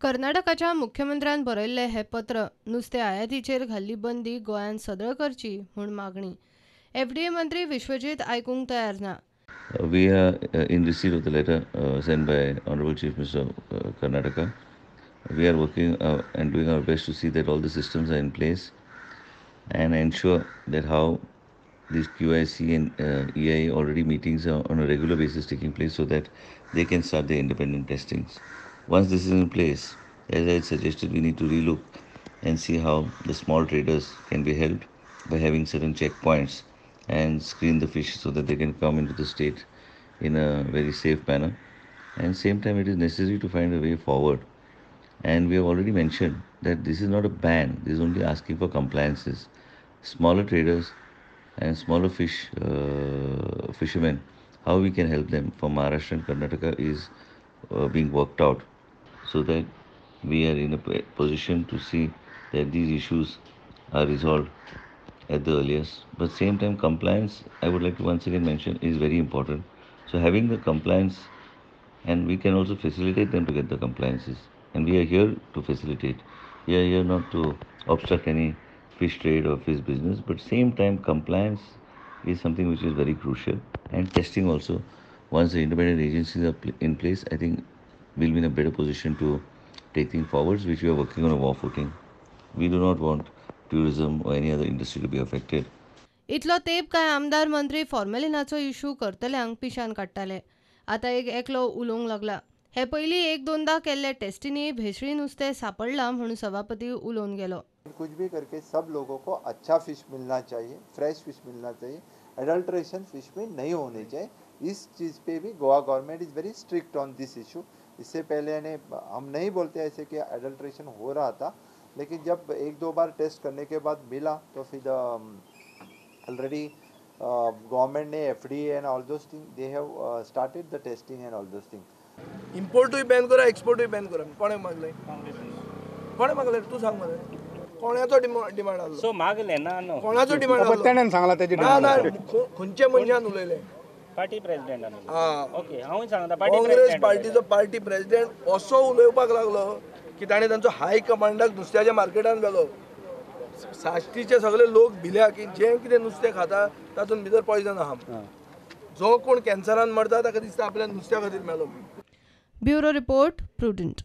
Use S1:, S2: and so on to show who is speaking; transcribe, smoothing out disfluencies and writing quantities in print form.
S1: कर्नाटकाच्या मुख्यमंत्र्यान बरयल्ले हे पत्र नुस्ते आयातीचेर घाल्ली बंदी गोंयान सदळ करची म्हूण मागणी. एफडीए मंत्री विश्वजीत आयकूंक तयार ना.
S2: We are in receipt of the letter sent by Honorable Chief Minister of Karnataka. We are working and doing our best to see that all the systems are in place and ensure that how these QIC and EI already meetings are on a regular basis taking place so that they can start their independent testings. Once this is in place, as I suggested, we need to relook and see how the small traders can be helped by having certain checkpoints and screen the fish so that they can come into the state in a very safe manner. And same time, it is necessary to find a way forward. And we have already mentioned that this is not a ban, this is only asking for compliances. Smaller traders and smaller fishermen, how we can help them from Maharashtra and Karnataka is being worked out so that we are in a position to see that these issues are resolved at the earliest. But same time, compliance, I would like to once again mention, is very important. So having the compliance, and we can also facilitate them to get the compliances. And we are here to facilitate. We are here not to obstruct any fish trade or fish business, but same time, compliance is something which is very crucial. And testing also, once the independent agencies are in place, I think we'll be in a better position to take things forwards, which we are working on a war footing. We do not want tourism or any other industry to be affected.
S1: इतलो तेंप काय आमदार मंत्री फॉर्मेलिनाचो issue करतल्यांक पिशान काडटाले. आतां एकलो उलोवंक लागला. हे पयलीं एक दोनदा केल्ले टेस्टींनी भेसळी नुस्तें सापडलां म्हणून सभापती उलोवन गेलो.
S3: कुछ भी करके सब लोगों को अच्छा फिश मिलना चाहिए, फ्रेश फिश मिलना चाहिए, एडल्ट्रेशन फिश में नहीं होने चाहिए. इस चीज़ पे भी Goa government is very strict on this issue. इससे पहले हम नहीं बोलते ऐसे कि एडल्ट्रेशन हो रहा था, लेकिन जब एक दो बार टेस्ट करने के बाद मिला तो फिर ऑलरेडी गवर्नमेंट ने FDA and all those thing they have started the testing and all those thing.
S4: इम्पोर्टूय बॅन करा, एक्सपोर्टूय बॅन करा. कोणे मागले? कोणे मागले तू सांग मला. कोणाचो डिमांड आलो?
S5: सो मागले ना नो.
S4: कोणाचो डिमांड आलो?
S6: पत्त्यान सांगला त्याची
S4: ना ना खंयचे मनशान उलयले?
S5: पार्टी प्रेसिडेंटान.
S4: हां
S5: ओके हांव सांगता पार्टी
S4: काँग्रेस
S5: प्रेसिडेंट.
S4: पार्टीचो पार्टी प्रेसिडेंट असो उलोवपाक लागलो की ताणें तांचो हाय कमांडाक नुस्त्याच्या मार्केटान व्हेलो. साश्टीचे सगळे लोक भिल्या की जे कितें नुस्तें खाता तातूंत भितर पॉयझन आहा. जो कोण कॅन्सरान मरता ताका दिसता आपल्या नुस्त्या खातीर मेलो.
S1: Bureau report, prudent.